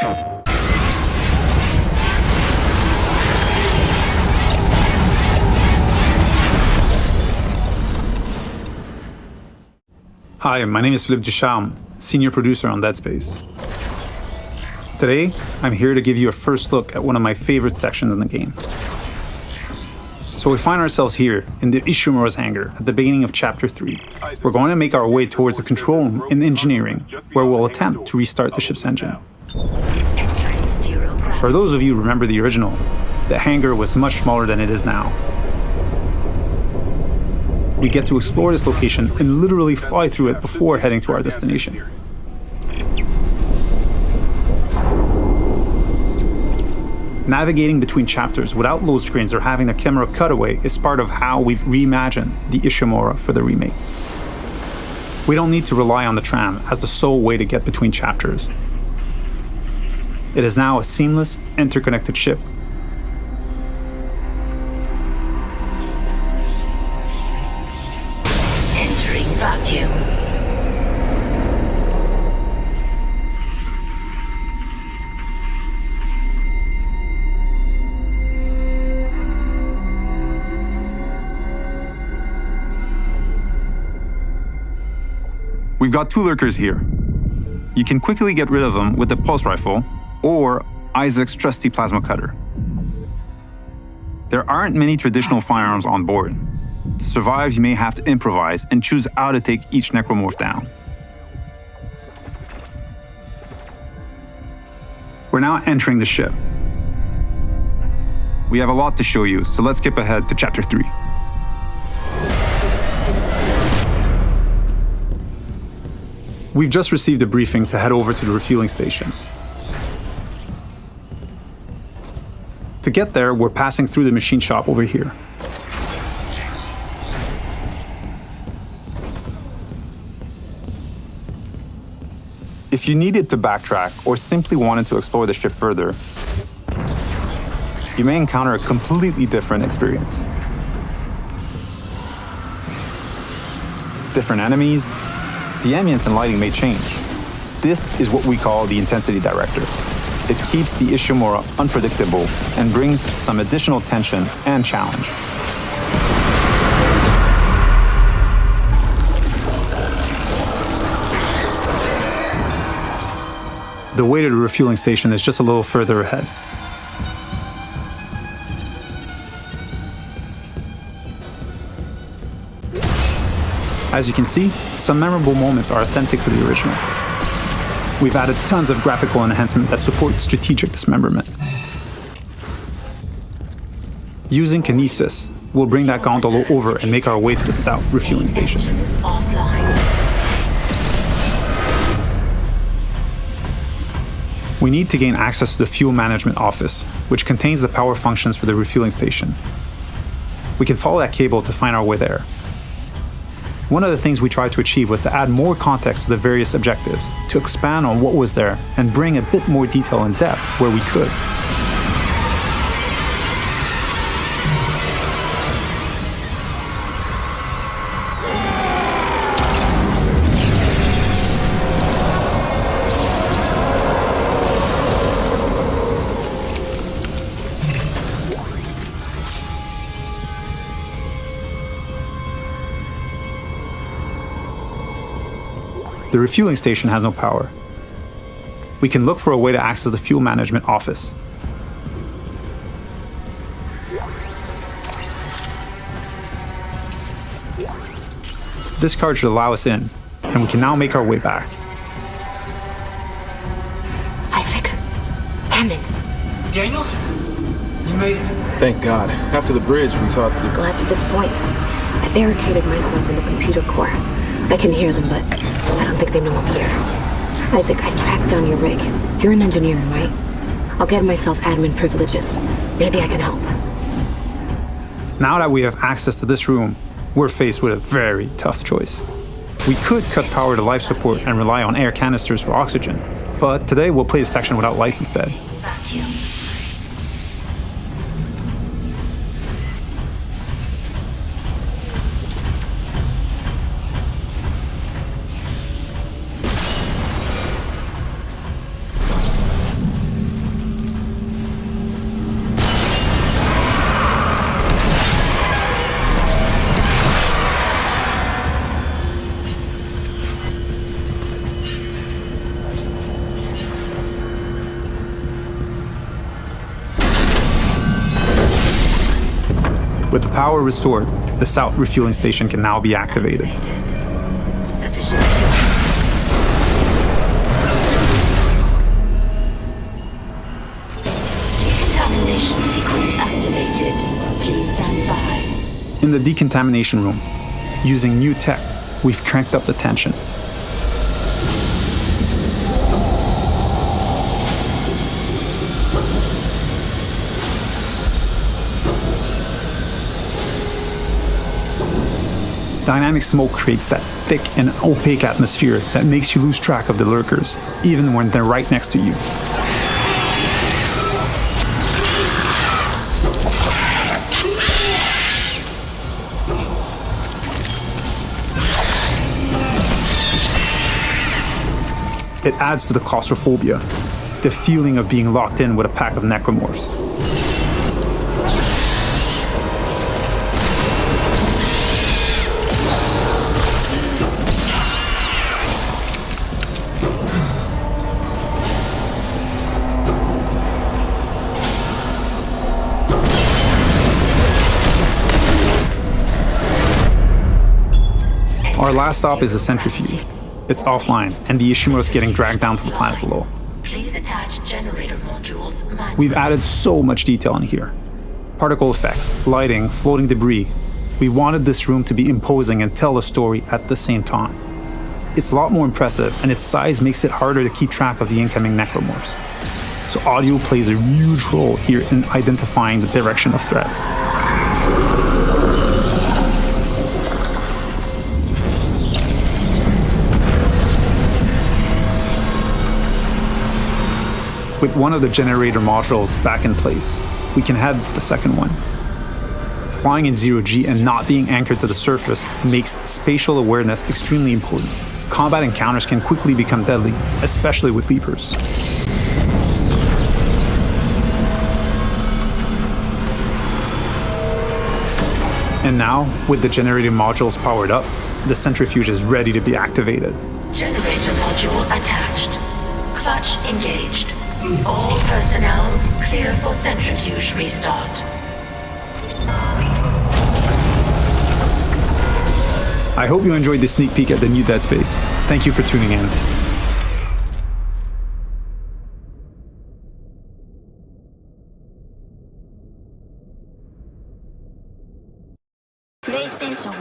Hi, my name is Philippe Ducharme, senior producer on Dead Space. Today, I'm here to give you a first look at one of my favorite sections in the game. So we find ourselves here in the Ishimura's hangar at the beginning of Chapter 3. We're going to make our way towards the control room in engineering, where we'll attempt to restart the ship's engine. For those of you who remember the original, the hangar was much smaller than it is now. We get to explore this location and literally fly through it before heading to our destination. Navigating between chapters without load screens or having a camera cutaway is part of how we've reimagined the Ishimura for the remake. We don't need to rely on the tram as the sole way to get between chapters. It is now a seamless, interconnected ship. Entering vacuum. We've got two lurkers here. You can quickly get rid of them with the pulse rifle or Isaac's trusty plasma cutter. There aren't many traditional firearms on board. To survive, you may have to improvise and choose how to take each necromorph down. We're now entering the ship. We have a lot to show you, so let's skip ahead to Chapter 3. We've just received a briefing to head over to the refueling station. To get there, we're passing through the machine shop over here. If you needed to backtrack or simply wanted to explore the ship further, you may encounter a completely different experience. Different enemies, the ambience and lighting may change. This is what we call the intensity director. It keeps the Ishimura unpredictable and brings some additional tension and challenge. The way to the refueling station is just a little further ahead. As you can see, some memorable moments are authentic to the original. We've added tons of graphical enhancement that support strategic dismemberment. Using kinesis, we'll bring that gondola over and make our way to the south refueling station. We need to gain access to the fuel management office, which contains the power functions for the refueling station. We can follow that cable to find our way there. One of the things we tried to achieve was to add more context to the various objectives, to expand on what was there and bring a bit more detail and depth where we could. The refueling station has no power. We can look for a way to access the fuel management office. This card should allow us in, and we can now make our way back. Isaac. Hammond. Daniels? You made it. Thank God. After the bridge, we thought... Glad to disappoint. I barricaded myself in the computer core. I can hear them, but I don't think they know I'm here. Isaac, I tracked down your rig. You're an engineer, right? I'll get myself admin privileges. Maybe I can help. Now that we have access to this room, we're faced with a very tough choice. We could cut power to life support and rely on air canisters for oxygen, but today we'll play a section without lights instead. With the power restored, the south refueling station can now be activated. Sufficient. Decontamination sequence activated. Please stand by. In the decontamination room, using new tech, we've cranked up the tension. Dynamic smoke creates that thick and opaque atmosphere that makes you lose track of the lurkers, even when they're right next to you. It adds to the claustrophobia, the feeling of being locked in with a pack of necromorphs. Our last stop is the centrifuge. It's offline, and the Ishimura is getting dragged down to the planet below. Please attach generator modules. We've added so much detail in here. Particle effects, lighting, floating debris. We wanted this room to be imposing and tell a story at the same time. It's a lot more impressive, and its size makes it harder to keep track of the incoming necromorphs. So audio plays a huge role here in identifying the direction of threats. With one of the generator modules back in place, we can head to the second one. Flying in zero-G and not being anchored to the surface makes spatial awareness extremely important. Combat encounters can quickly become deadly, especially with leapers. And now, with the generator modules powered up, the centrifuge is ready to be activated. Generator module attached. Clutch engaged. All personnel clear for centrifuge restart. I hope you enjoyed this sneak peek at the new Dead Space. Thank you for tuning in. PlayStation